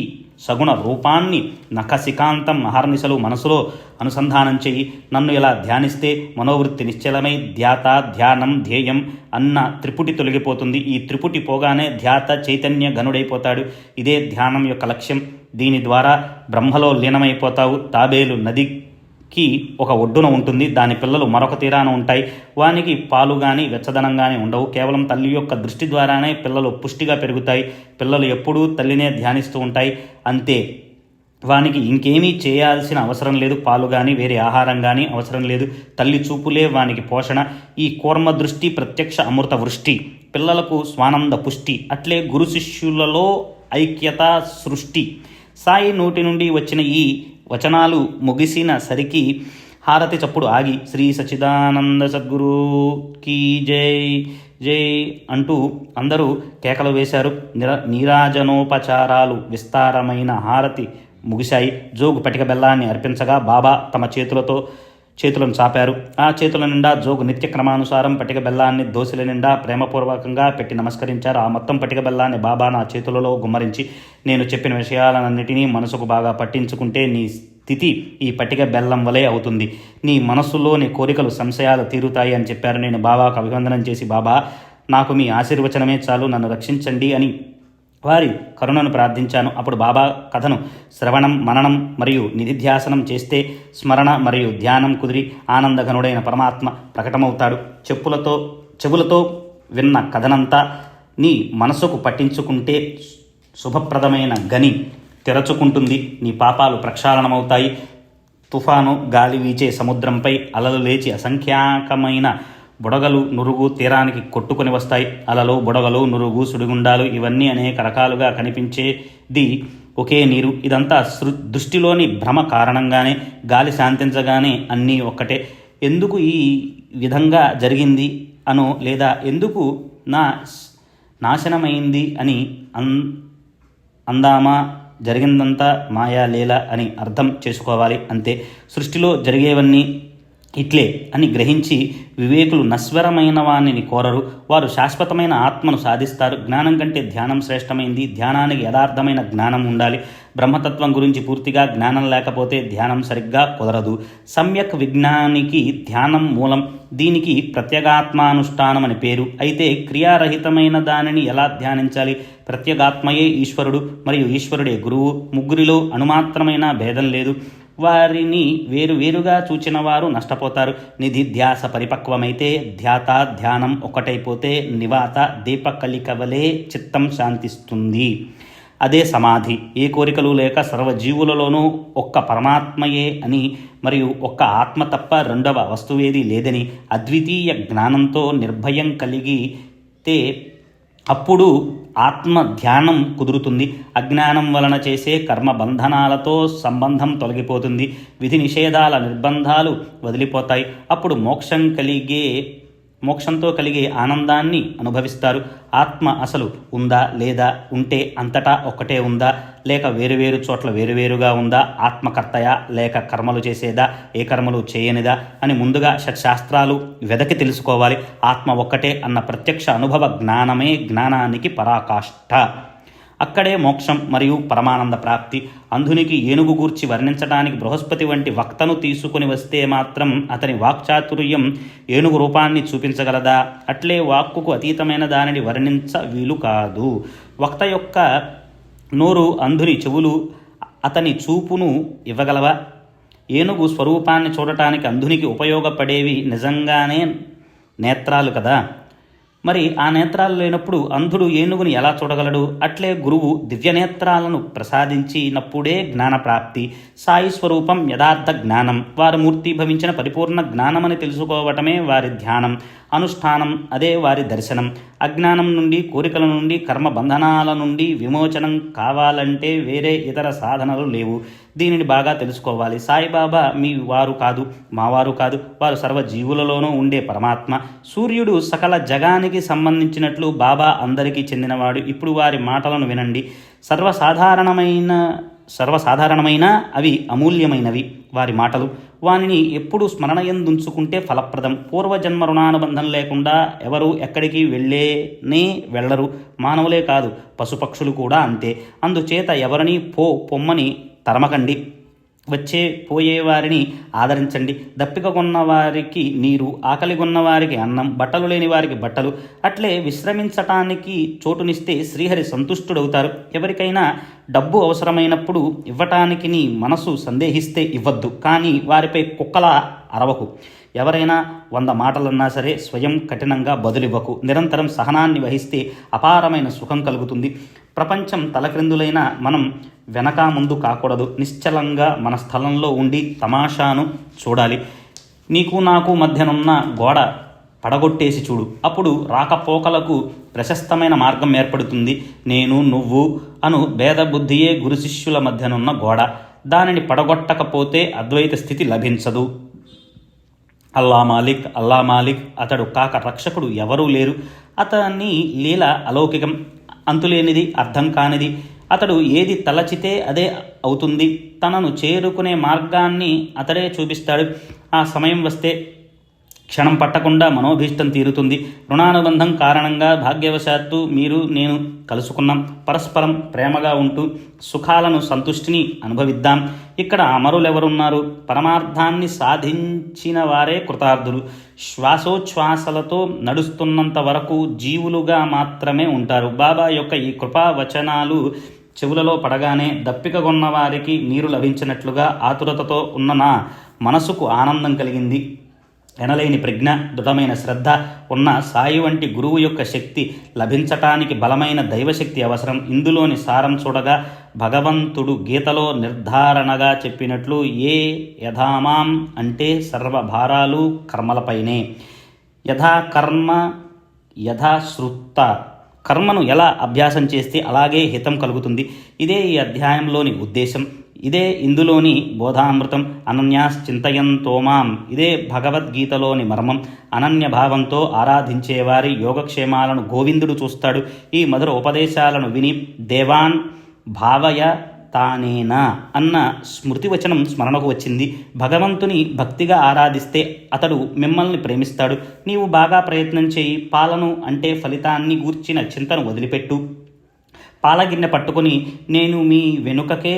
S1: సగుణ రూపాన్ని నఖశికాంతం అహర్నిశలు మనసులో అనుసంధానం చెయ్యి. నన్ను ఇలా ధ్యానిస్తే మనోవృత్తి నిశ్చలమై ధ్యాత, ధ్యానం, ధ్యేయం అన్న త్రిపుటి తొలగిపోతుంది. ఈ త్రిపుటి పోగానే ధ్యాత చైతన్య గనుడైపోతాడు. ఇదే ధ్యానం యొక్క లక్ష్యం. దీని ద్వారా బ్రహ్మలో లీనమైపోతావు. తాబేలు నదికి ఒక ఒడ్డున ఉంటుంది, దాని పిల్లలు మరొక తీరాన ఉంటాయి. వానికి పాలు కానీ వెచ్చదనం కానీ ఉండవు. కేవలం తల్లి యొక్క దృష్టి ద్వారానే పిల్లలు పుష్టిగా పెరుగుతాయి. పిల్లలు ఎప్పుడూ తల్లినే ధ్యానిస్తూ ఉంటాయి, అంతే. వానికి ఇంకేమీ చేయాల్సిన అవసరం లేదు. పాలు కానీ వేరే ఆహారం కానీ అవసరం లేదు. తల్లి చూపులే వానికి పోషణ. ఈ కూర్మ దృష్టి ప్రత్యక్ష అమృత వృష్టి, పిల్లలకు స్వానంద పుష్టి. అట్లే గురు శిష్యులలో ఐక్యత సృష్టి. సాయి నోటి నుండి వచ్చిన ఈ వచనాలు ముగిసిన సరికి హారతి చప్పుడు ఆగి శ్రీ సచ్చిదానంద సద్గురు కీ జై జై అంటూ అందరూ కేకలు వేశారు. నీరాజనోపచారాలు విస్తారమైన హారతి ముగిశాయి. జోగు పటిక బెల్లాన్ని అర్పించగా బాబా తమ చేతులను చాపారు. ఆ చేతుల నిండా జోగు నిత్య క్రమానుసారం పటిక బెల్లాన్ని దోశల నిండా ప్రేమపూర్వకంగా పెట్టి నమస్కరించారు. ఆ మొత్తం పటిక బెల్లాన్ని బాబా నా చేతులలో గుమ్మరించి, నేను చెప్పిన విషయాలన్నిటినీ మనసుకు బాగా పట్టించుకుంటే నీ స్థితి ఈ పటిక బెల్లం వలె అవుతుంది. నీ మనస్సులోని కోరికలు, సంశయాలు తీరుతాయి అని చెప్పారు. నేను బాబాకు అభివందనం చేసి, బాబా నాకు మీ ఆశీర్వచనమే చాలు, నన్ను రక్షించండి అని వారి కరుణను ప్రార్థించాను. అప్పుడు బాబా కథను శ్రవణం, మననం మరియు నిధిధ్యాసనం చేస్తే స్మరణ మరియు ధ్యానం కుదిరి ఆనందఘనుడైన పరమాత్మ ప్రకటమవుతాడు. చెవులతో విన్న కథనంతా నీ మనసుకు పట్టించుకుంటే శుభప్రదమైన గని తెరచుకుంటుంది. నీ పాపాలు ప్రక్షాళనమవుతాయి. తుఫాను, గాలి వీచే సముద్రంపై అలలు లేచి అసంఖ్యాకమైన బుడగలు, నురుగు తీరానికి కొట్టుకొని వస్తాయి. అలలు, బుడగలు, నురుగు, సుడిగుండాలు ఇవన్నీ అనేక రకాలుగా కనిపించేది ఒకే నీరు. ఇదంతా దృష్టిలోని భ్రమ కారణంగానే. గాలి శాంతించగానే అన్నీ ఒక్కటే. ఎందుకు ఈ విధంగా జరిగింది అనో, లేదా ఎందుకు నాశనమైంది అని అందామా, జరిగిందంతా మాయా లీల అని అర్థం చేసుకోవాలి, అంతే. సృష్టిలో జరిగేవన్నీ ఇట్లే అని గ్రహించి వివేకులు నశ్వరమైన వాణిని కోరరు. వారు శాశ్వతమైన ఆత్మను సాధిస్తారు. జ్ఞానం కంటే ధ్యానం శ్రేష్టమైంది. ధ్యానానికి యథార్థమైన జ్ఞానం ఉండాలి. బ్రహ్మతత్వం గురించి పూర్తిగా జ్ఞానం లేకపోతే ధ్యానం సరిగ్గా కుదరదు. సమ్యక్ విజ్ఞానికి ధ్యానం మూలం. దీనికి ప్రత్యేగాత్మానుష్ఠానం అని పేరు. అయితే క్రియారహితమైన దానిని ఎలా ధ్యానించాలి? ప్రత్యేగాత్మయే ఈశ్వరుడు మరియు ఈశ్వరుడే గురువు. ముగ్గురిలో అణుమాత్రమైన భేదం లేదు. వారిని వేరువేరుగా చూచిన వారు నష్టపోతారు. నిధిధ్యాస పరిపక్వమైతే, ధ్యాత ధ్యానం ఒకటైపోతే నివాత దీపకలికవలే చిత్తం శాంతిస్తుంది. అదే సమాధి. ఏ కోరికలు లేక సర్వజీవులలోనూ ఒక్క పరమాత్మయే అని మరియు ఒక్క ఆత్మ తప్ప రెండవ వస్తువేది లేదని అద్వితీయ జ్ఞానంతో నిర్భయం కలిగితే అప్పుడు ఆత్మ ధ్యానం కుదురుతుంది. అజ్ఞానం వలన చేసే కర్మ బంధనాలతో సంబంధం తొలగిపోతుంది. విధి నిషేధాల నిర్బంధాలు వదిలిపోతాయి. అప్పుడు మోక్షం కలిగే మోక్షంతో కలిగే ఆనందాన్ని అనుభవిస్తారు. ఆత్మ అసలు ఉందా లేదా, ఉంటే అంతటా ఒక్కటే ఉందా, లేక వేరువేరు చోట్ల వేరువేరుగా ఉందా, ఆత్మకర్తయా లేక కర్మలు చేసేదా, ఏ కర్మలు చేయనిదా అని ముందుగా షట్శాస్త్రాలు వెదకి తెలుసుకోవాలి. ఆత్మ ఒక్కటే అన్న ప్రత్యక్ష అనుభవ జ్ఞానమే జ్ఞానానికి పరాకాష్ఠ. అక్కడే మోక్షం మరియు పరమానంద ప్రాప్తి. అంధునికి ఏనుగు గూర్చి వర్ణించడానికి బృహస్పతి వంటి వక్తను తీసుకుని వస్తే మాత్రం అతని వాక్చాతుర్యం ఏనుగు రూపాన్ని చూపించగలదా? అట్లే వాక్కుకు అతీతమైన దానిని వర్ణించ వీలు కాదు. వక్త యొక్క నోరు అంధుని చెవులు అతని చూపును ఇవ్వగలవా? ఏనుగు స్వరూపాన్ని చూడటానికి అంధునికి ఉపయోగపడేవి నిజంగానే నేత్రాలు కదా. మరి ఆ నేత్రాలు లేనప్పుడు అంధుడు ఏనుగుని ఎలా చూడగలడు? అట్లే గురువు దివ్యనేత్రాలను ప్రసాదించినప్పుడే జ్ఞానప్రాప్తి. సాయి స్వరూపం యథార్థ జ్ఞానం. వారు మూర్తిభవించిన పరిపూర్ణ జ్ఞానమని తెలుసుకోవటమే వారి ధ్యానం, అనుష్ఠానం. అదే వారి దర్శనం. అజ్ఞానం నుండి, కోరికల నుండి, కర్మ బంధనాల నుండి విమోచనం కావాలంటే వేరే ఇతర సాధనలు లేవు. దీనిని బాగా తెలుసుకోవాలి. సాయిబాబా మీ వారు కాదు, మావారు కాదు. వారు సర్వజీవులలోనూ ఉండే పరమాత్మ. సూర్యుడు సకల జగానికి సంబంధించినట్లు బాబా అందరికీ చెందినవాడు. ఇప్పుడు వారి మాటలను వినండి. సర్వసాధారణమైన అవి అమూల్యమైనవి. వారి మాటలు వానిని ఎప్పుడు స్మరణయందుంచుకుంటే ఫలప్రదం. పూర్వజన్మ రుణానుబంధం లేకుండా ఎవరు ఎక్కడికి వెళ్ళరు. మానవులే కాదు, పశుపక్షులు కూడా అంతే. అందుచేత ఎవరిని పొమ్మని తరమకండి. వచ్చే పోయేవారిని ఆదరించండి. దప్పిక కొన్నవారికి నీరు, ఆకలి కొన్నవారికి అన్నం, బట్టలు లేని వారికి బట్టలు. అట్లే విశ్రమించటానికి చోటునిస్తే శ్రీహరి సంతుష్టుడవుతారు. ఎవరికైనా డబ్బు అవసరమైనప్పుడు ఇవ్వటానికి నీ మనసు సందేహిస్తే ఇవ్వద్దు, కానీ వారిపై కుక్కలా అరవకు. ఎవరైనా 100 మాటలన్నా సరే స్వయం కఠినంగా బదులివ్వకు. నిరంతరం సహనాన్ని వహిస్తే అపారమైన సుఖం కలుగుతుంది. ప్రపంచం తలక్రిందులైన మనం వెనక ముందు కాకూడదు. నిశ్చలంగా మన స్థలంలో ఉండి తమాషాను చూడాలి. నీకు నాకు మధ్యనున్న గోడ పడగొట్టేసి చూడు. అప్పుడు రాకపోకలకు ప్రశస్తమైన మార్గం ఏర్పడుతుంది. నేను నువ్వు అను భేద బుద్ధియే గురు శిష్యుల మధ్యనున్న గోడ. దానిని పడగొట్టకపోతే అద్వైత స్థితి లభించదు. అల్లా మాలిక్ అతడు కాక రక్షకుడు ఎవరూ లేరు. అతని లీల అలౌకికం, అంతులేనిది, అర్థం కానిది. అతడు ఏది తలచితే అదే అవుతుంది. తనను చేరుకునే మార్గాన్ని అతడే చూపిస్తాడు. ఆ సమయం వస్తే క్షణం పట్టకుండా మనోభీష్టం తీరుతుంది. రుణానుబంధం కారణంగా భాగ్యవశాత్తు మీరు నేను కలుసుకున్నాం. పరస్పరం ప్రేమగా ఉంటూ సుఖాలను, సంతుష్టిని అనుభవిద్దాం. ఇక్కడ అమరులెవరున్నారు? పరమార్థాన్ని సాధించిన వారే కృతార్థులు. శ్వాసోచ్ఛ్వాసలతో నడుస్తున్నంత వరకు జీవులుగా మాత్రమే ఉంటారు. బాబా యొక్క ఈ కృపావచనాలు చెవులలో పడగానే దప్పిక కొన్నవారికి నీరు లభించినట్లుగా ఆతురతతో ఉన్న నా మనసుకు ఆనందం కలిగింది. ఎనలేని ప్రజ్ఞ, దృఢమైన శ్రద్ధ ఉన్న సాయి వంటి గురువు యొక్క శక్తి లభించటానికి బలమైన దైవశక్తి అవసరం. ఇందులోని సారం చూడగా భగవంతుడు గీతలో నిర్ధారణగా చెప్పినట్లు ఏ యథామాం అంటే సర్వభారాలు కర్మలపైనే. యథా కర్మ యథా శ్రుత. కర్మను ఎలా అభ్యాసం చేస్తే అలాగే హితం కలుగుతుంది. ఇదే ఈ అధ్యాయంలోని ఉద్దేశం. ఇదే ఇందులోని బోధామృతం. అనన్యాశ్చింతయంతోమాం. ఇదే భగవద్గీతలోని మర్మం. అనన్యభావంతో ఆరాధించేవారి యోగక్షేమాలను గోవిందుడు చూస్తాడు. ఈ మధుర ఉపదేశాలను విని దేవాన్ భావయ తానేనా అన్న స్మృతివచనం స్మరణకు వచ్చింది. భగవంతుని భక్తిగా ఆరాధిస్తే అతడు మిమ్మల్ని ప్రేమిస్తాడు. నీవు బాగా ప్రయత్నం చేయి. పాలను అంటే ఫలితాన్ని గూర్చిన చింతను వదిలిపెట్టు. పాలగిన్నె పట్టుకొని నేను మీ వెనుకకే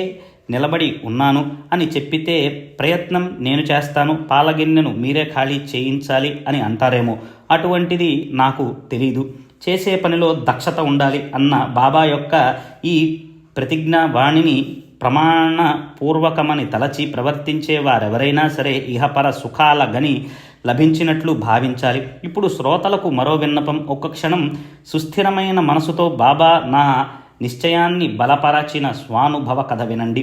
S1: నిలబడి ఉన్నాను అని చెప్పితే ప్రయత్నం నేను చేస్తాను, పాలగిన్నెను మీరే ఖాళీ చేయించాలి అని అంటారేమో. అటువంటిది నాకు తెలీదు. చేసే పనిలో దక్షత ఉండాలి అన్న బాబా యొక్క ఈ ప్రతిజ్ఞ వాణిని ప్రమాణపూర్వకమని తలచి ప్రవర్తించే వారెవరైనా సరే ఇహపర సుఖాల గని లభించినట్లు భావించాలి. ఇప్పుడు శ్రోతలకు మరో విన్నపం. ఒక్క క్షణం సుస్థిరమైన మనసుతో బాబా నా నిశ్చయాన్ని బలపరచిన స్వానుభవ కథ వినండి.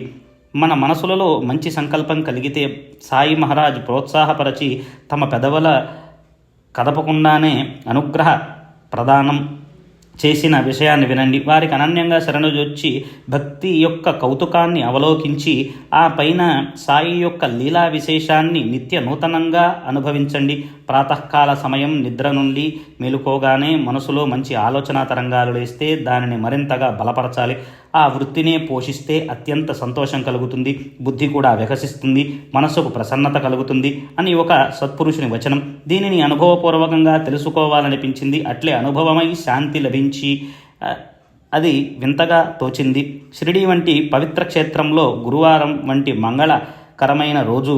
S1: మన మనసులలో మంచి సంకల్పం కలిగితే సాయి మహారాజ్ ప్రోత్సాహపరచి తమ పెదవుల కదపకుండానే అనుగ్రహ ప్రదానం చేసిన విషయాన్ని వినండి. వారికి అనన్యంగా శరణుజొచ్చి భక్తి యొక్క కౌతుకాన్ని అవలోకించి ఆ పైన సాయి యొక్క లీలా విశేషాన్ని నిత్య నూతనంగా అనుభవించండి. ప్రాతకాల సమయం నిద్ర నుండి మేలుకోగానే మనసులో మంచి ఆలోచన తరంగాలు లేస్తే దానిని మరింతగా బలపరచాలి. ఆ వృత్తినే పోషిస్తే అత్యంత సంతోషం కలుగుతుంది, బుద్ధి కూడా వికసిస్తుంది, మనసుకు ప్రసన్నత కలుగుతుంది అని ఒక సత్పురుషుని వచనం. దీనిని అనుభవపూర్వకంగా తెలుసుకోవాలనిపించింది. అట్లే అనుభవమై శాంతి లభించి అది వింతగా తోచింది. షిరిడీ వంటి పవిత్ర క్షేత్రంలో గురువారం వంటి మంగళకరమైన రోజు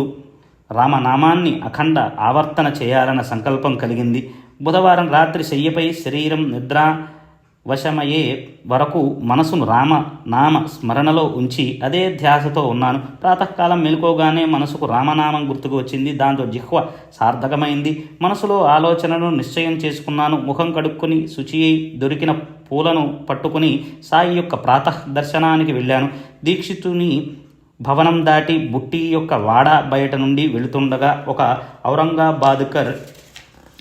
S1: రామనామాన్ని అఖండ ఆవర్తన చేయాలన్న సంకల్పం కలిగింది. బుధవారం రాత్రి శయ్యపై శరీరం నిద్ర వశమయ్యే వరకు మనసును రామనామ స్మరణలో ఉంచి అదే ధ్యాసతో ఉన్నాను. ప్రాతకాలం మేలుకోగానే మనసుకు రామనామం గుర్తుకు వచ్చింది. దాంతో జిహ్వ సార్థకమైంది. మనసులో ఆలోచనను నిశ్చయం చేసుకున్నాను. ముఖం కడుక్కుని శుచి దొరికిన పూలను పట్టుకుని సాయి యొక్క ప్రాతః దర్శనానికి వెళ్ళాను. దీక్షితుని భవనం దాటి బుట్టి యొక్క వాడ బయట నుండి వెళుతుండగా ఒక ఔరంగాబాద్కర్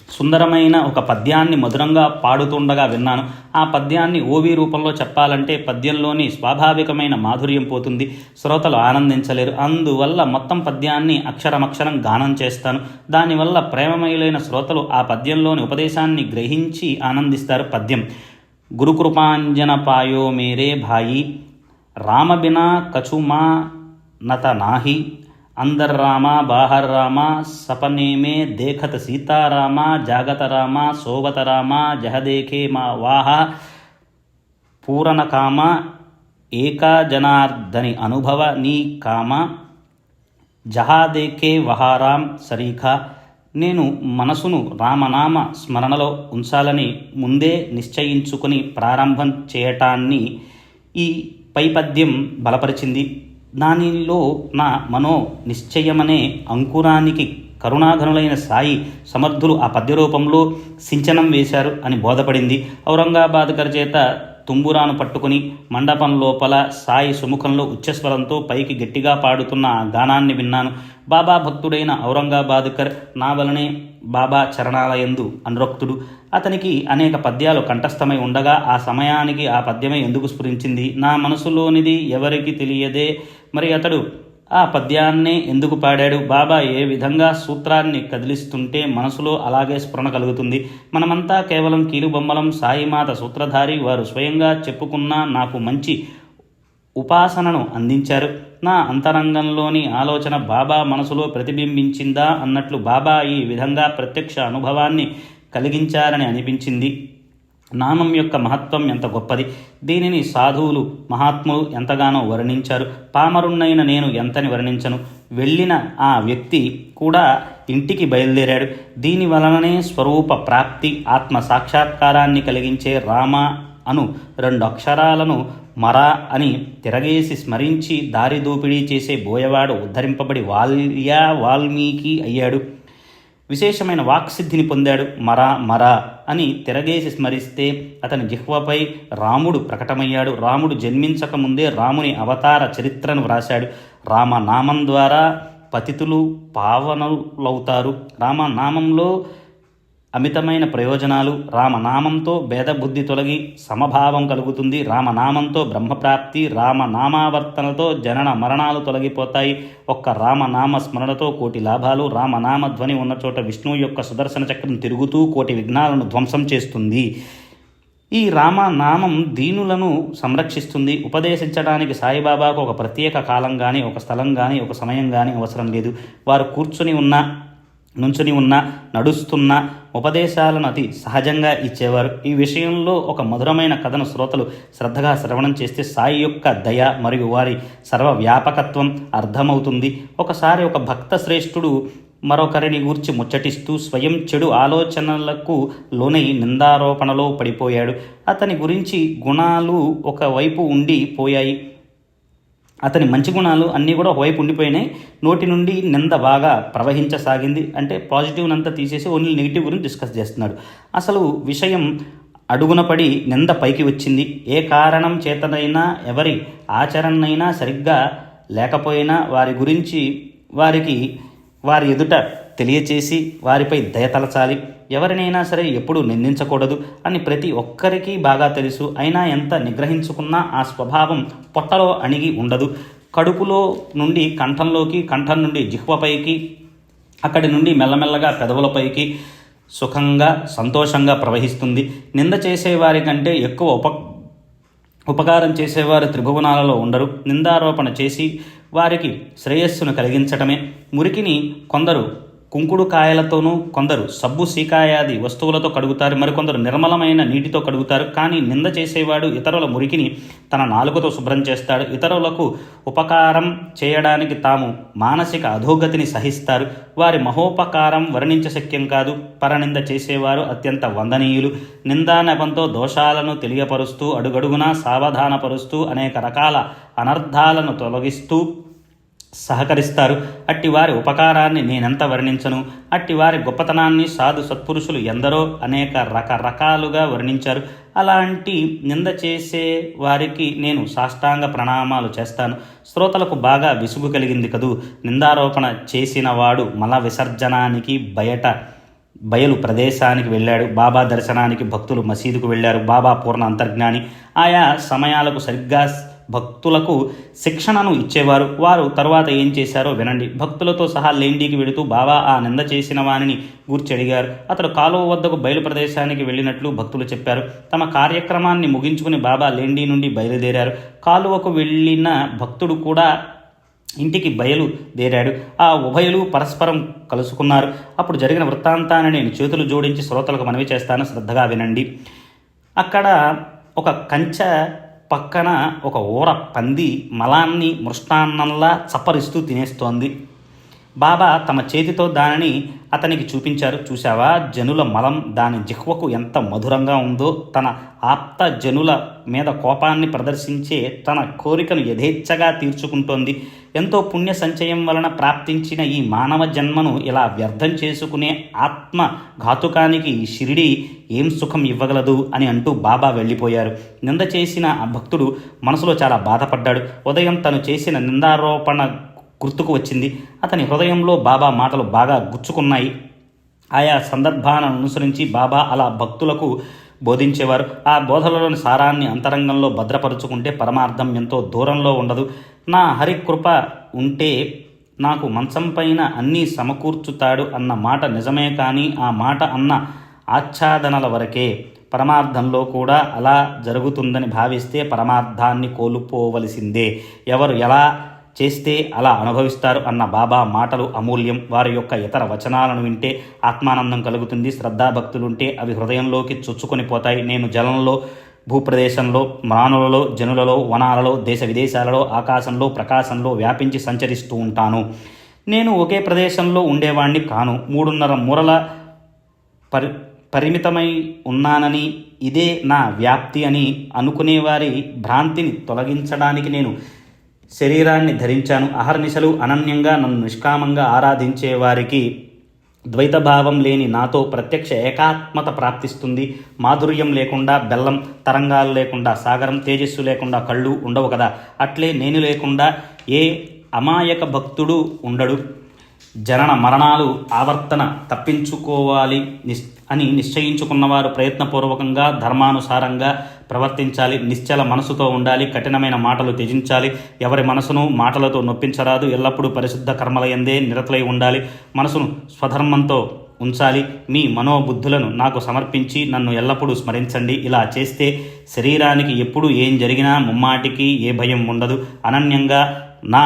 S1: సుందరమైన ఒక పద్యాన్ని మధురంగా పాడుతుండగా విన్నాను. ఆ పద్యాన్ని ఓవి రూపంలో చెప్పాలంటే పద్యంలోని స్వాభావికమైన మాధుర్యం పోతుంది, శ్రోతలు ఆనందించలేరు. అందువల్ల మొత్తం పద్యాన్ని అక్షరమక్షరం గానం చేస్తాను. దానివల్ల ప్రేమమయులైన శ్రోతలు ఆ పద్యంలోని ఉపదేశాన్ని గ్రహించి ఆనందిస్తారు. పద్యం: గురుకృపాంజన పాయో మేరే భాయి, రామ బినా కచుమా నత నాహి, अंदर रामा बाहर रामा, सपने में देखत सीतारामा, जागत रामा सोवत रामा, जह देखे मा वाह पूरन काम, एका जनार्दनि अनुभव नी काम, जहा देखे वहाराम सरीखा. నేను మనసును రామనామ స్మరణలో ఉంచాలని ముందే నిశ్చయించుకుని ప్రారంభం చేయటాన్ని ఈ పై పద్యం బలపరిచింది. దానిలో నా మనో నిశ్చయమనే అంకురానికి కరుణాఘనులైన సాయి సమర్థులు ఆ పద్యరూపంలో సించనం వేశారు అని బోధపడింది. ఔరంగాబాద్కర్ చేత తుంబురాను పట్టుకుని మండపం లోపల సాయి సుముఖంలో ఉచ్చస్వరంతో పైకి గట్టిగా పాడుతున్న ఆ గానాన్ని విన్నాను. బాబా భక్తుడైన ఔరంగాబాద్కర్ నా వలనే బాబా చరణాలయందు అనురక్తుడు. అతనికి అనేక పద్యాలు కంఠస్థమై ఉండగా ఆ సమయానికి ఆ పద్యమే ఎందుకు స్ఫురించింది? నా మనసులోనిది ఎవరికి తెలియదే, మరి అతడు ఆ పద్యాన్నే ఎందుకు పాడాడు? బాబా ఏ విధంగా సూత్రాన్ని కదిలిస్తుంటే మనసులో అలాగే స్ఫురణ కలుగుతుంది. మనమంతా కేవలం కీలుబొమ్మలం. సాయిమాత సూత్రధారి. వారు స్వయంగా చెప్పుకున్నా నాకు మంచి ఉపాసనను అందించారు. నా అంతరంగంలోని ఆలోచన బాబా మనసులో ప్రతిబింబించిందా అన్నట్లు బాబా ఈ విధంగా ప్రత్యక్ష అనుభవాన్ని కలిగించారని అనిపించింది. నామం యొక్క మహత్వం ఎంత గొప్పది! దీనిని సాధువులు మహాత్ములు ఎంతగానో వర్ణించారు. పామరుణ్ణైన నేను ఎంతని వర్ణించను. వెళ్ళిన ఆ వ్యక్తి కూడా ఇంటికి బయలుదేరాడు. దీని వలననే స్వరూప ప్రాప్తి, ఆత్మ సాక్షాత్కారాన్ని కలిగించే రామ అను 2 అక్షరాలను మరా అని తిరగేసి స్మరించి దారి దోపిడీ చేసే బోయవాడు ఉద్ధరింపబడి వాల్మీకి అయ్యాడు. విశేషమైన వాక్సిద్ధిని పొందాడు. మరా అని తిరగేసి స్మరిస్తే అతని జిహ్వపై రాముడు ప్రకటమయ్యాడు. రాముడు జన్మించకముందే రాముని అవతార చరిత్రను వ్రాశాడు. రామనామం ద్వారా పతితులు పావనులవుతారు. రామనామంలో అమితమైన ప్రయోజనాలు. రామనామంతో భేదబుద్ధి తొలగి సమభావం కలుగుతుంది. రామనామంతో బ్రహ్మప్రాప్తి, రామనామావర్తనతో జనన మరణాలు తొలగిపోతాయి. ఒక్క రామనామ స్మరణతో కోటి లాభాలు. రామనామ ధ్వని ఉన్న చోట విష్ణువు యొక్క సుదర్శన చక్రం తిరుగుతూ కోటి విఘ్నాలను ధ్వంసం చేస్తుంది. ఈ రామనామం దీనులను సంరక్షిస్తుంది. ఉపదేశించడానికి సాయిబాబాకు ఒక ప్రత్యేక కాలం కానీ, ఒక స్థలం కానీ, ఒక సమయం కానీ అవసరం లేదు. వారు కూర్చుని ఉన్నా, నుంచుని ఉన్నా, నడుస్తున్నా ఉపదేశాలను అతి సహజంగా ఇచ్చేవారు. ఈ విషయంలో ఒక మధురమైన కథను శ్రోతలు శ్రద్ధగా శ్రవణం చేస్తే సాయి యొక్క దయ మరియు వారి సర్వవ్యాపకత్వం అర్థమవుతుంది. ఒకసారి ఒక భక్త శ్రేష్ఠుడు మరొకరిని గూర్చి ముచ్చటిస్తూ స్వయం చెడు ఆలోచనలకు లోనై నిందారోపణలో పడిపోయాడు. అతని గురించి గుణాలు ఒకవైపు ఉండి పోయాయి. అతని మంచి గుణాలు అన్నీ కూడా ఒకవైపు ఉండిపోయినాయి. నోటి నుండి నింద బాగా ప్రవహించసాగింది. అంటే పాజిటివ్నంతా తీసేసి ఓన్లీ నెగిటివ్ గురించి డిస్కస్ చేస్తున్నాడు. అసలు విషయం అడుగున పడి నింద పైకి వచ్చింది. ఏ కారణం చేతనైనా, ఎవరి ఆచరణైనా సరిగ్గా లేకపోయినా వారి గురించి వారి ఎదుట తెలియచేసి వారిపై దయతలచాలి. ఎవరినైనా సరే ఎప్పుడూ నిందించకూడదు అని ప్రతి ఒక్కరికి బాగా తెలుసు. అయినా ఎంత నిగ్రహించుకున్నా ఆ స్వభావం పొట్టలో అణిగి ఉండదు. కడుపులో నుండి కంఠంలోకి, కంఠం నుండి జిహ్వపైకి, అక్కడి నుండి మెల్లమెల్లగా పెదవులపైకి సుఖంగా సంతోషంగా ప్రవహిస్తుంది. నింద చేసేవారి కంటే ఎక్కువ ఉపకారం చేసేవారు త్రిభువనాలలో ఉండరు. నిందారోపణ చేసి వారికి శ్రేయస్సును కలిగించటమే. మురికిని కొందరు కుంకుడు కాయలతోనూ, కొందరు సబ్బు సీకాయాది వస్తువులతో కడుగుతారు, మరికొందరు నిర్మలమైన నీటితో కడుగుతారు. కానీ నింద చేసేవాడు ఇతరుల మురికిని తన నాలుకతో శుభ్రం చేస్తాడు. ఇతరులకు ఉపకారం చేయడానికి తాము మానసిక అధోగతిని సహిస్తారు. వారి మహోపకారం వర్ణించశక్యం కాదు. పరనింద చేసేవారు అత్యంత వందనీయులు. నిందా నెపంతో దోషాలను తెలియపరుస్తూ, అడుగడుగునా సావధానపరుస్తూ, అనేక రకాల అనర్థాలను తొలగిస్తూ సహకరిస్తారు. అట్టివారి ఉపకారాన్ని నేనెంత వర్ణించను. అట్టివారి గొప్పతనాన్ని సాధు సత్పురుషులు ఎందరో అనేక రకరకాలుగా వర్ణించారు. అలాంటి నింద చేసే వారికి నేను సాష్టాంగ ప్రణామాలు చేస్తాను. శ్రోతలకు బాగా విసుగు కలిగింది కదూ. నిందారోపణ చేసిన వాడు మల విసర్జనానికి బయలు ప్రదేశానికి వెళ్ళాడు. బాబా దర్శనానికి భక్తులు మసీదుకు వెళ్ళారు. బాబా పూర్ణ అంతర్జ్ఞాని. ఆయా సమయాలకు సరిగ్గా భక్తులకు శిక్షణను ఇచ్చేవారు. వారు తరువాత ఏం చేశారో వినండి. భక్తులతో సహా లేండికి వెళుతూ బాబా ఆ నింద చేసిన వానిని గూర్చి అడిగారు. అతడు కాలువ వద్దకు బయలు ప్రదేశానికి వెళ్ళినట్లు భక్తులు చెప్పారు. తమ కార్యక్రమాన్ని ముగించుకుని బాబా లేండి నుండి బయలుదేరారు. కాలువకు వెళ్ళిన భక్తుడు కూడా ఇంటికి బయలుదేరాడు. ఆ ఉభయులు పరస్పరం కలుసుకున్నారు. అప్పుడు జరిగిన వృత్తాంతాన్ని నేను చేతులు జోడించి శ్రోతలకు మనవి చేస్తాను, శ్రద్ధగా వినండి. అక్కడ ఒక కంచె పక్కన ఒక ఊర పంది మలాన్ని మృష్టాన్నంలా చప్పరిస్తూ తినేస్తోంది. బాబా తమ చేతితో దానిని అతనికి చూపించారు. చూశావా, జనుల మలం దాని జిహ్వకు ఎంత మధురంగా ఉందో. తన ఆప్త జనుల మీద కోపాన్ని ప్రదర్శించే తన కోరికను యథేచ్ఛగా తీర్చుకుంటోంది. ఎంతో పుణ్య సంచయం వలన ప్రాప్తించిన ఈ మానవ జన్మను ఇలా వ్యర్థం చేసుకునే ఆత్మ ఘాతుకానికి షిరిడి ఏం సుఖం ఇవ్వగలదు అని అంటూ బాబా వెళ్ళిపోయారు. నింద చేసిన ఆ భక్తుడు మనసులో చాలా బాధపడ్డాడు. ఉదయం తను చేసిన నిందారోపణ గుర్తుకు వచ్చింది. అతని హృదయంలో బాబా మాటలు బాగా గుచ్చుకున్నాయి. ఆయా సందర్భాలను అనుసరించి బాబా అలా భక్తులకు బోధించేవారు. ఆ బోధనలోని సారాన్ని అంతరంగంలో భద్రపరుచుకుంటే పరమార్థం ఎంతో దూరంలో ఉండదు. నా హరికృప ఉంటే నాకు మంచం పైన అన్నీ సమకూర్చుతాడు అన్న మాట నిజమే, కానీ ఆ మాట అన్న ఆచ్ఛాదనల వరకే. పరమార్థంలో కూడా అలా జరుగుతుందని భావిస్తే పరమార్థాన్ని కోల్పోవలసిందే. ఎవరు ఎలా చేస్తే అలా అనుభవిస్తారు అన్న బాబా మాటలు అమూల్యం. వారి యొక్క ఇతర వచనాలను వింటే ఆత్మానందం కలుగుతుంది. శ్రద్ధాభక్తులుంటే అవి హృదయంలోకి చొచ్చుకొని పోతాయి. నేను జలంలో, భూప్రదేశంలో, మ్రానులలో, జనులలో, వనాలలో, దేశ విదేశాలలో, ఆకాశంలో, ప్రకాశంలో వ్యాపించి సంచరిస్తూ ఉంటాను. నేను ఒకే ప్రదేశంలో ఉండేవాణ్ణి కాను. 3.5 మూరల పరిమితమై ఉన్నానని, ఇదే నా వ్యాప్తి అని అనుకునేవారి భ్రాంతిని తొలగించడానికి నేను శరీరాన్ని ధరించాను. అహర్నిశలు అనన్యంగా నన్ను నిష్కామంగా ఆరాధించే వారికి ద్వైతభావం లేని నాతో ప్రత్యక్ష ఏకాత్మత ప్రాప్తిస్తుంది. మాధుర్యం లేకుండా బెల్లం, తరంగాలు లేకుండా సాగరం, తేజస్సు లేకుండా కళ్ళు ఉండవు కదా. అట్లే నేను లేకుండా ఏ అమాయక భక్తుడు ఉండడు. జనన మరణాలు ఆవర్తన తప్పించుకోవాలి అని నిశ్చయించుకున్నవారు ప్రయత్నపూర్వకంగా ధర్మానుసారంగా ప్రవర్తించాలి. నిశ్చల మనసుతో ఉండాలి. కఠినమైన మాటలు త్యజించాలి. ఎవరి మనసును మాటలతో నొప్పించరాదు. ఎల్లప్పుడూ పరిశుద్ధ కర్మలయందే నిరతులై ఉండాలి. మనసును స్వధర్మంతో ఉంచాలి. మీ మనోబుద్ధులను నాకు సమర్పించి నన్ను ఎల్లప్పుడూ స్మరించండి. ఇలా చేస్తే శరీరానికి ఎప్పుడు ఏం జరిగినా ముమ్మాటికి ఏ భయం ఉండదు. అనన్యంగా నా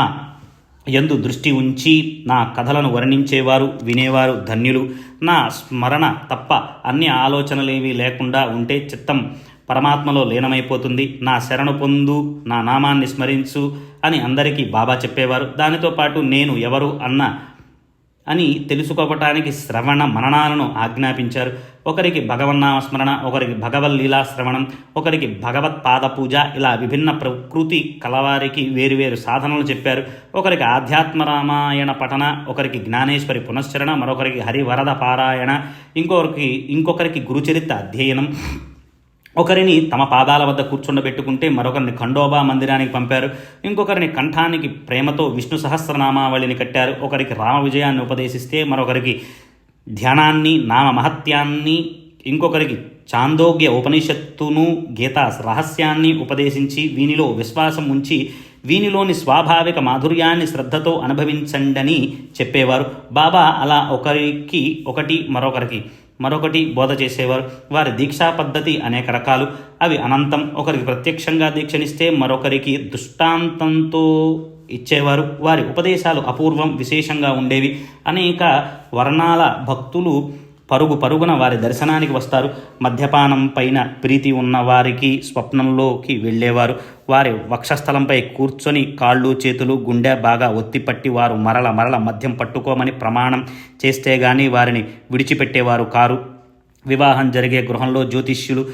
S1: యందు దృష్టి ఉంచి నా కథలను వర్ణించేవారు, వినేవారు ధన్యులు. నా స్మరణ తప్ప అన్ని ఆలోచనలేవి లేకుండా ఉంటే చిత్తం పరమాత్మలో లీనమైపోతుంది. నా శరణు పొందు, నా నామాన్ని స్మరించు అని అందరికీ బాబా చెప్పేవారు. దానితో పాటు నేను ఎవరు అని తెలుసుకోవటానికి శ్రవణ మననాలను ఆజ్ఞాపించారు. ఒకరికి భగవన్నామస్మరణ, ఒకరికి భగవల్లీలా శ్రవణం, ఒకరికి భగవత్పాద పూజ, ఇలా విభిన్న ప్రకృతి కలవారికి వేరువేరు సాధనలు చెప్పారు. ఒకరికి ఆధ్యాత్మ రామాయణ పఠన, ఒకరికి జ్ఞానేశ్వరి పునశ్చరణ, మరొకరికి హరివరద పారాయణ, ఇంకొకరికి గురుచరిత్ర అధ్యయనం, ఒకరిని తమ పాదాల వద్ద కూర్చుండబెట్టుకుంటే మరొకరిని ఖండోబా మందిరానికి పంపారు. ఇంకొకరిని కంఠానికి ప్రేమతో విష్ణు సహస్రనామావళిని కట్టారు. ఒకరికి రామ విజయాన్ని ఉపదేశిస్తే మరొకరికి ధ్యానాన్ని, నామ మహత్యాన్ని, ఇంకొకరికి చాందోగ్య ఉపనిషత్తును, గీతా రహస్యాన్ని ఉపదేశించి వీనిలో విశ్వాసం ఉంచి వీనిలోని స్వాభావిక మాధుర్యాన్ని శ్రద్ధతో అనుభవించండని చెప్పేవారు. బాబా అలా ఒకటి మరొకటి బోధ చేసేవారు. వారి దీక్షా పద్ధతి అనేక రకాలు, అవి అనంతం. ఒకరికి ప్రత్యక్షంగా దీక్షనిస్తే మరొకరికి దృష్టాంతంతో ఇచ్చేవారు. వారి ఉపదేశాలు అపూర్వం, విశేషంగా ఉండేవి. అనేక వర్ణాల భక్తులు పరుగున వారి దర్శనానికి వస్తారు. మద్యపానం పైన ప్రీతి ఉన్న వారికి స్వప్నంలోకి వెళ్ళేవారు. వారి వక్షస్థలంపై కూర్చొని కాళ్ళు చేతులు గుండె బాగా ఒత్తిపట్టి వారు మరల మద్యం పట్టుకోమని ప్రమాణం చేస్తే గాని వారిని విడిచిపెట్టేవారు కారు. వివాహం జరిగే గృహంలో జ్యోతిష్యులు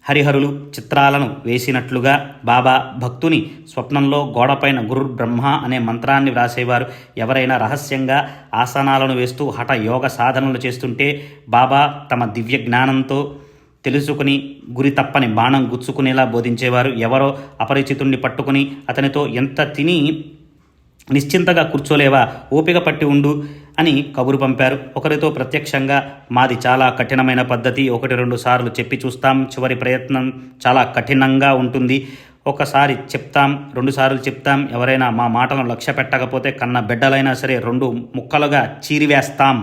S1: హరిహరులు చిత్రాలను వేసినట్లుగా బాబా భక్తుని స్వప్నంలో గోడపైన గురుర్ బ్రహ్మ అనే మంత్రాన్ని వ్రాసేవారు. ఎవరైనా రహస్యంగా ఆసనాలను వేస్తూ హఠ యోగ సాధనలు చేస్తుంటే బాబా తమ దివ్య జ్ఞానంతో తెలుసుకుని గురి తప్పని బాణం గుచ్చుకునేలా బోధించేవారు. ఎవరో అపరిచితుణ్ణి పట్టుకుని అతనితో ఎంత తిని నిశ్చింతగా కూర్చోలేవా, ఓపిక పట్టి ఉండు అని కబురు పంపారు. ఒకరితో ప్రత్యక్షంగా మాది చాలా కఠినమైన పద్ధతి, 1-2 సార్లు చెప్పి చూస్తాం, చివరి ప్రయత్నం చాలా కఠినంగా ఉంటుంది, ఒకసారి చెప్తాం, 2 సార్లు చెప్తాం, ఎవరైనా మా మాటలను లక్ష్య పెట్టకపోతే కన్న బిడ్డలైనా సరే 2 ముక్కలుగా చీరివేస్తాం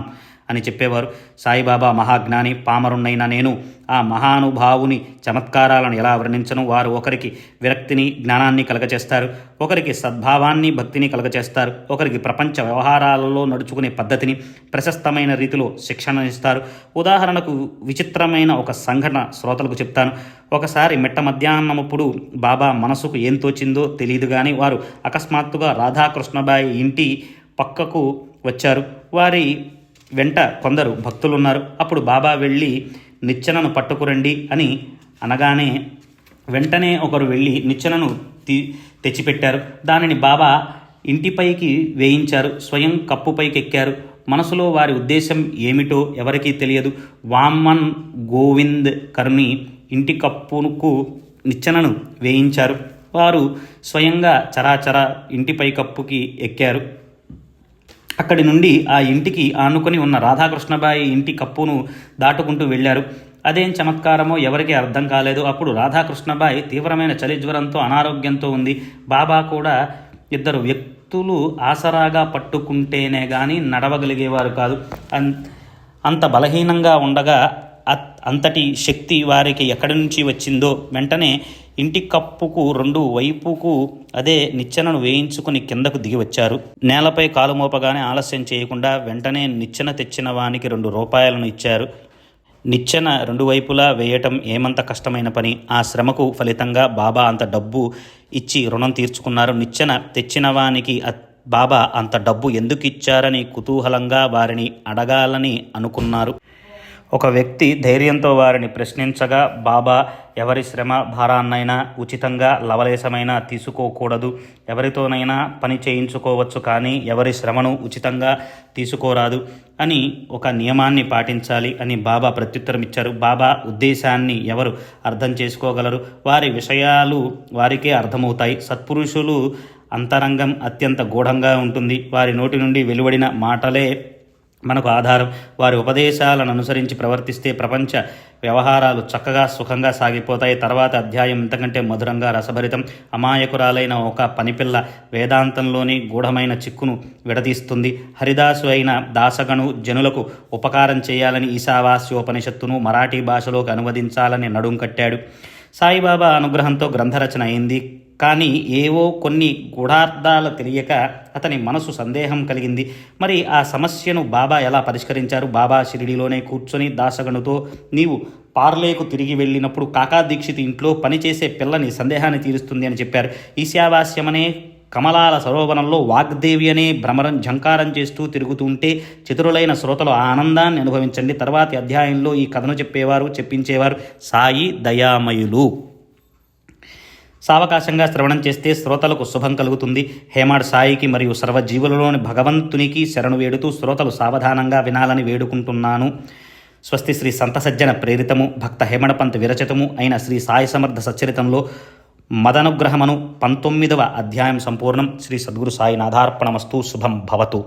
S1: అని చెప్పేవారు. సాయిబాబా మహాజ్ఞాని, పామరుణ్ణైన నేను ఆ మహానుభావుని చమత్కారాలను ఎలా వర్ణించను. వారు ఒకరికి విరక్తిని జ్ఞానాన్ని కలగచేస్తారు, ఒకరికి సద్భావాన్ని భక్తిని కలగచేస్తారు, ఒకరికి ప్రపంచ వ్యవహారాలలో నడుచుకునే పద్ధతిని ప్రశస్తమైన రీతిలో శిక్షణ ఇస్తారు. ఉదాహరణకు విచిత్రమైన ఒక సంఘటన శ్రోతలకు చెప్తాను. ఒకసారి మిట్ట మధ్యాహ్నమప్పుడు బాబా మనసుకు ఏం తోచిందో తెలియదు కానీ వారు అకస్మాత్తుగా రాధాకృష్ణబాయి ఇంటి పక్కకు వచ్చారు. వారి వెంట కొందరు భక్తులున్నారు. అప్పుడు బాబా వెళ్ళి నిచ్చెనను పట్టుకురండి అని అనగానే వెంటనే ఒకరు వెళ్ళి నిచ్చెనను తెచ్చిపెట్టారు. దానిని బాబా ఇంటిపైకి వేయించారు. స్వయం కప్పుపైకి ఎక్కారు. మనసులో వారి ఉద్దేశం ఏమిటో ఎవరికీ తెలియదు. వామన్ గోవింద్ కర్ని ఇంటి కప్పుకు నిచ్చెనను వేయించారు. వారు స్వయంగా చరాచర ఇంటిపై కప్పుకి ఎక్కారు. అక్కడి నుండి ఆ ఇంటికి ఆనుకొని ఉన్న రాధాకృష్ణబాయి ఇంటి కప్పును దాటుకుంటూ వెళ్ళారు. అదేం చమత్కారమో ఎవరికీ అర్థం కాలేదు. అప్పుడు రాధాకృష్ణబాయి తీవ్రమైన చలి జ్వరంతో అనారోగ్యంతో ఉంది. బాబా కూడా 2 వ్యక్తులు ఆసరాగా పట్టుకుంటేనే కానీ నడవగలిగేవారు కాదు. అంత బలహీనంగా ఉండగా అంతటి శక్తి వారికి ఎక్కడి నుంచి వచ్చిందో వెంటనే ఇంటి కప్పుకు 2 వైపుకు అదే నిచ్చెనను వేయించుకుని కిందకు దిగి వచ్చారు. నేలపై కాలు మోపగానే ఆలస్యం చేయకుండా వెంటనే నిచ్చెన తెచ్చిన వానికి 2 రూపాయలను ఇచ్చారు. నిచ్చెన 2 వైపులా వేయటం ఏమంత కష్టమైన పని. ఆ శ్రమకు ఫలితంగా బాబా అంత డబ్బు ఇచ్చి రుణం తీర్చుకున్నారు. నిచ్చెన తెచ్చిన వానికి బాబా అంత డబ్బు ఎందుకు ఇచ్చారని కుతూహలంగా వారిని అడగాలని అనుకున్నారు. ఒక వ్యక్తి ధైర్యంతో వారిని ప్రశ్నించగా బాబా ఎవరి శ్రమ భారాన్నైనా ఉచితంగా లవలేశమైనా తీసుకోకూడదు. ఎవరితోనైనా పని చేయించుకోవచ్చు, కానీ ఎవరి శ్రమను ఉచితంగా తీసుకోరాదు అని ఒక నియమాన్ని పాటించాలి అని బాబా ప్రత్యుత్తరం ఇచ్చారు. బాబా ఉద్దేశాన్ని ఎవరు అర్థం చేసుకోగలరు? వారి విషయాలు వారికే అర్థమవుతాయి. సత్పురుషులు అంతరంగం అత్యంత గూఢంగా ఉంటుంది. వారి నోటి నుండి వెలువడిన మాటలే మనకు ఆధారం. వారి ఉపదేశాలను అనుసరించి ప్రవర్తిస్తే ప్రపంచ వ్యవహారాలు చక్కగా సుఖంగా సాగిపోతాయి. తర్వాత అధ్యాయం ఇంతకంటే మధురంగా రసభరితం. అమాయకురాలైన ఒక పనిపిల్ల వేదాంతంలోని గూఢమైన చిక్కును విడదీస్తుంది. హరిదాసు అయిన దాసగను జనులకు ఉపకారం చేయాలని ఈశావాస్యోపనిషత్తును మరాఠీ భాషలోకి అనువదించాలని నడుం కట్టాడు. సాయిబాబా అనుగ్రహంతో గ్రంథరచన అయింది. కానీ ఏవో కొన్ని గూఢార్థాలు తెలియక అతని మనసు సందేహం కలిగింది. మరి ఆ సమస్యను బాబా ఎలా పరిష్కరించారు? బాబా షిరిడిలోనే కూర్చొని దాసగనుతో, నీవు పార్లేకు తిరిగి వెళ్ళినప్పుడు కాకా దీక్షిత్ ఇంట్లో పనిచేసే పిల్లని సందేహాన్ని తీరుస్తుంది అని చెప్పారు. ఈశావాస్యమనే కమలాల సరోవరంలో వాగ్దేవి అనే భ్రమరం ఝంకారం చేస్తూ తిరుగుతుంటే చతురులైన శ్రోతలు ఆ ఆనందాన్ని అనుభవించండి. తర్వాతి అధ్యాయంలో ఈ కథను చెప్పించేవారు సాయి దయామయులు. సావకాశంగా శ్రవణం చేస్తే శ్రోతలకు శుభం కలుగుతుంది. హేమాడ్ సాయికి మరియు సర్వజీవులలోని భగవంతునికి శరణు వేడుతూ శ్రోతలు సావధానంగా వినాలని వేడుకుంటున్నాను. స్వస్తి శ్రీ సంత సజ్జన ప్రేరితము భక్త హేమణపంత్ విరచితము అయిన శ్రీ సాయి సమర్థ సచ్చరితంలో మదనుగ్రహమను 19వ అధ్యాయం సంపూర్ణం. శ్రీ సద్గురు సాయినాథార్పణమస్తు. శుభం భవతు.